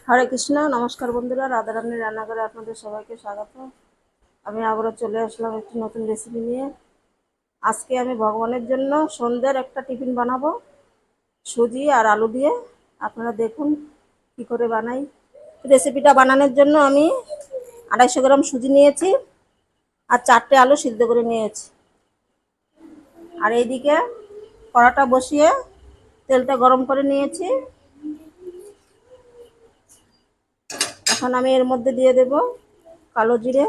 হরে কৃষ্ণ। নমস্কার বন্ধুরা, রাধারানী রান্নাঘরে আপনাদের সবাইকে স্বাগত। আমি আবারও চলে আসলাম একটি নতুন রেসিপি নিয়ে। আজকে আমি ভগবানের জন্য সন্ধ্যের একটা টিফিন বানাবো সুজি আর আলু দিয়ে। আপনারা দেখুন কি করে বানাই। রেসিপিটা বানানোর জন্য আমি 250 গ্রাম সুজি নিয়েছি আর 4টে আলু সিদ্ধ করে নিয়েছি। আর এইদিকে কড়াটা বসিয়ে তেলটা গরম করে নিয়েছি। এখন আমি এর মধ্যে দিয়ে দেব কালো জিরে,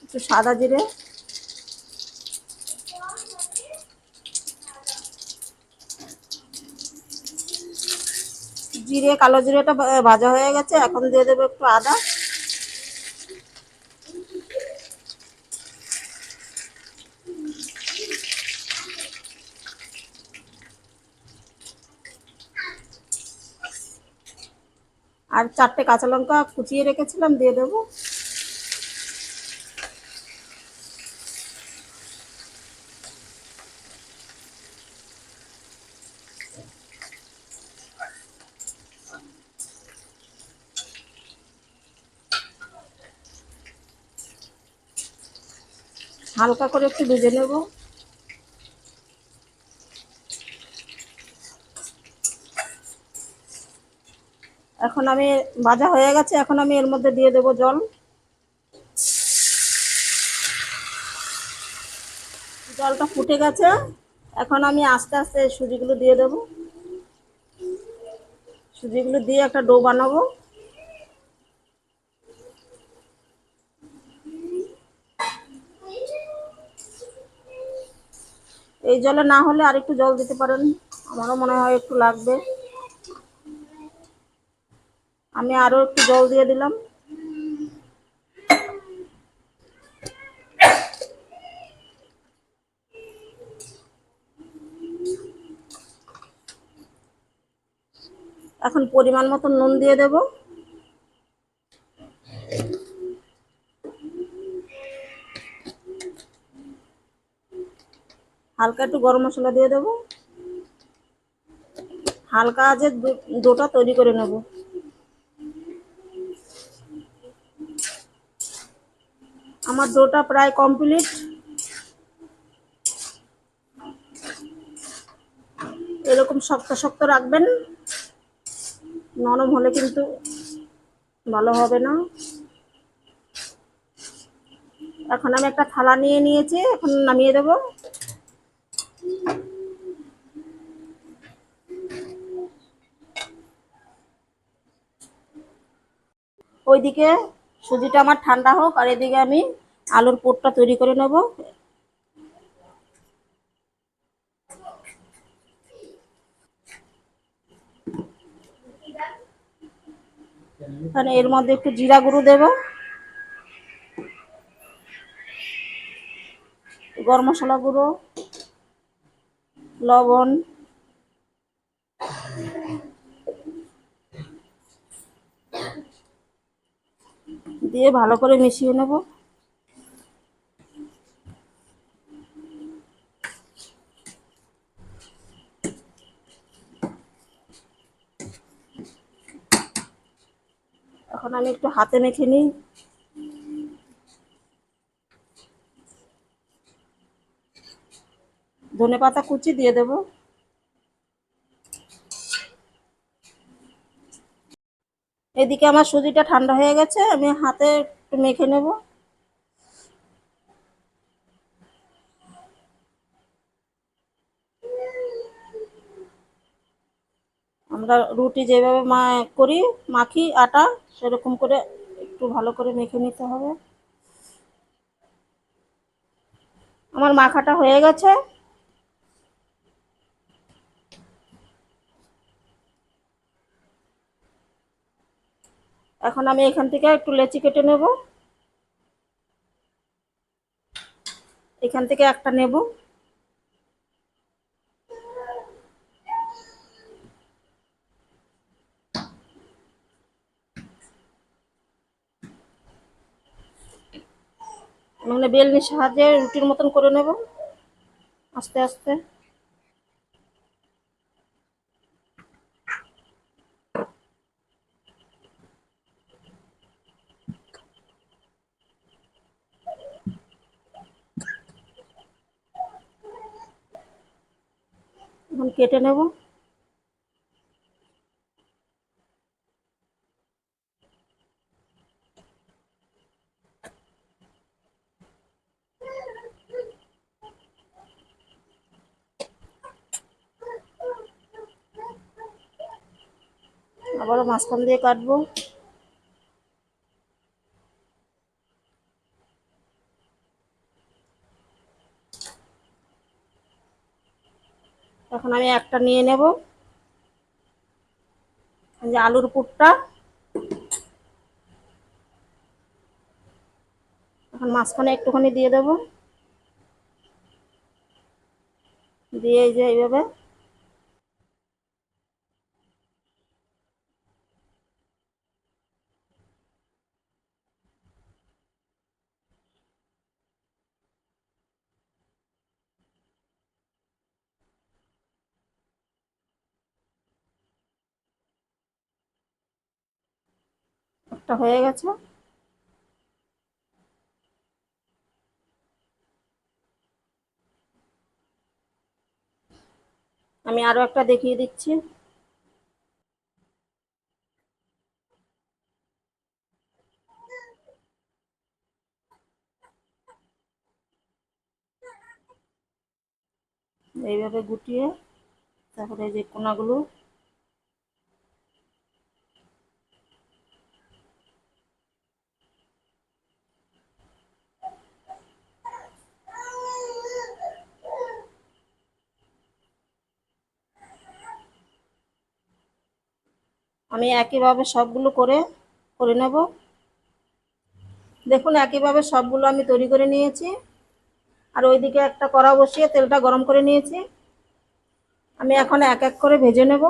একটু সাদা জিরে, জিরে কালো জিরেটা ভাজা হয়ে গেছে। এখন দিয়ে দেবো একটু আদা, আর 4টে কাঁচা লঙ্কা কুচিয়ে রেখেছিলাম দিয়ে দেবো। হালকা করে একটু ভেজে নেব। এখন আমি ভাজা হয়ে গেছে, এখন আমি এর মধ্যে দিয়ে দেবো জল। জলটা ফুটে গেছে, এখন আমি আস্তে আস্তে সুজিগুলো দিয়ে দেবো। সুজিগুলো দিয়ে একটা ডো বানাবো। এই জলে না হলে আর একটু জল দিতে পারেন, আমারও মনে হয় একটু লাগবে। আমি আরও একটু জল দিয়ে দিলাম। এখন পরিমাণ মতো নুন দিয়ে দেব। হালকা একটু গরম মশলা দিয়ে দেব। হালকা আঁচে ডোটা তৈরি করে নেব। আমার ডোটা প্রায় কমপ্লিট। এরকম শক্ত শক্ত রাখবেন, নরম হলে কিন্তু ভালো হবে না। এখন আমি একটা থালা নিয়ে নিয়েছি, এখন নামিয়ে দেব। ওইদিকে সুজিটা আমার ঠান্ডা হোক, আর এদিকে আমি আলুর পুরটা তৈরি করে নেব। এখানে এর মধ্যে একটু জিরা গুঁড়ো দেব, গরম মশলা গুঁড়ো, লবণ, দিয়ে ভালো করে মিশিয়ে নেব। এখন আমি একটু হাতে মেখে নিই। ধনেপাতা কুচি দিয়ে দেব। এদিকে আমার সুজিটা ঠান্ডা হয়ে গেছে, আমি হাতে একটু মেখে নেব। আমরা রুটি যেভাবে করি মাখি আটা, সেরকম করে একটু ভালো করে মেখে নিতে হবে। আমার মাখাটা হয়ে গেছে। এখন আমি এখান থেকে একটু লেচি কেটে নেব। এখান থেকে একটা নেব। মানে বেলনির সাহায্যে রুটির মতন করে নেব আস্তে আস্তে। এখন কেটে নেব। আবারও মাঝখান দিয়ে কাটবো। এখন আমি একটা নিয়ে নেব, যে আলুর পুরটা। এখন মাঝখানে একটুখানি দিয়ে দেব, দিয়ে এই যে এইভাবে একটা হয়ে গেছে। আমি আরো একটা দেখিয়ে দিচ্ছি। এইভাবে গুটিয়ে তারপরে এই যে কোনাগুলো আমি একইভাবে সবগুলো করে নেব। দেখুন একইভাবে সবগুলো আমি তৈরি করে নিয়েছি। আর ওইদিকে একটা কড়া বসিয়ে তেলটা গরম করে নিয়েছি। আমি এখন এক এক করে ভেজে নেব।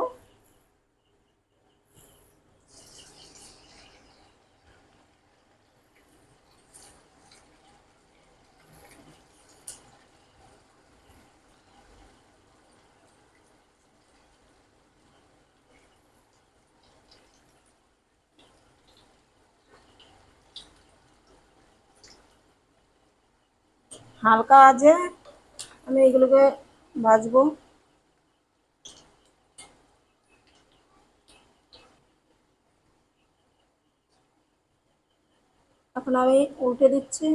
হালকা আঁচে আমি এগুলোকে ভাজবো। এখন আমি উল্টে দিচ্ছি।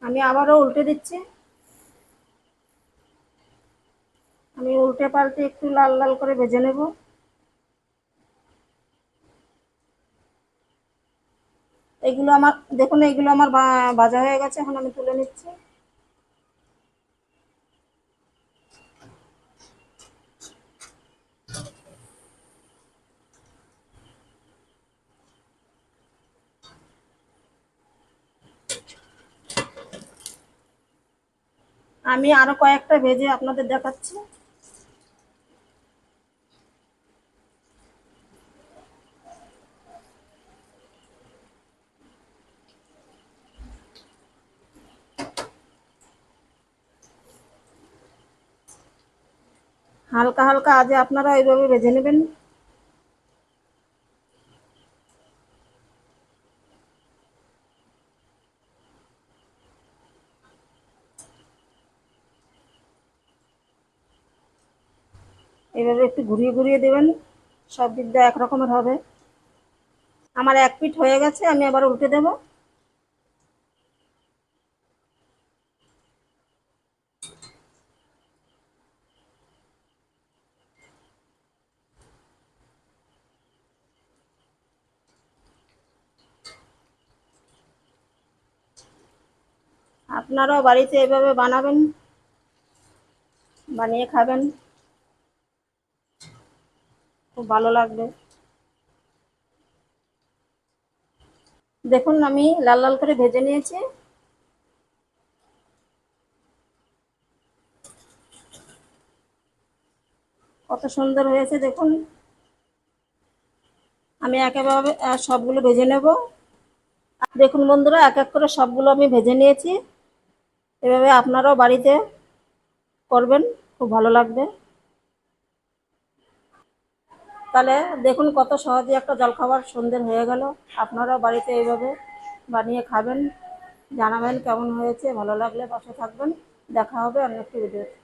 আমি আবারও উল্টে দিচ্ছি। আমি উল্টে পাল্টে একটু লাল লাল করে ভেজে নেব। এগুলো আমার দেখুন, এগুলো আমার ভাজা হয়ে গেছে। এখন আমি তুলে নিচ্ছি। আমি আরো কয়েকটা ভেজে আপনাদের দেখাচ্ছি। হালকা হালকা আজে আপনারা এইভাবে ভেজে নেবেন। এইভাবে একটু ঘুরিয়ে ঘুরিয়ে দেবেন, সব দিক দিয়ে একরকমের হবে। আমার এক পিঠ হয়ে গেছে, আমি আবার উল্টে দেব। আপনারাও বাড়িতে এভাবে বানাবেন, বানিয়ে খাবেন, খুব ভালো লাগবে। দেখুন আমি লাল লাল করে ভেজে নিয়েছি। কত সুন্দর হয়েছে দেখুন। আমি একেভাবে সবগুলো ভেজে নেব। দেখুন বন্ধুরা, এক এক করে সবগুলো আমি ভেজে নিয়েছি। এভাবে আপনারাও বাড়িতে করবেন, খুব ভালো লাগবে। তাহলে দেখুন কত সহজে একটা জলখাবার সন্ধ্যে হয়ে গেল। আপনারাও বাড়িতে এইভাবে বানিয়ে খাবেন, জানাবেন কেমন হয়েছে। ভালো লাগলে পাশে থাকবেন। দেখা হবে অন্য একটি ভিডিওতে।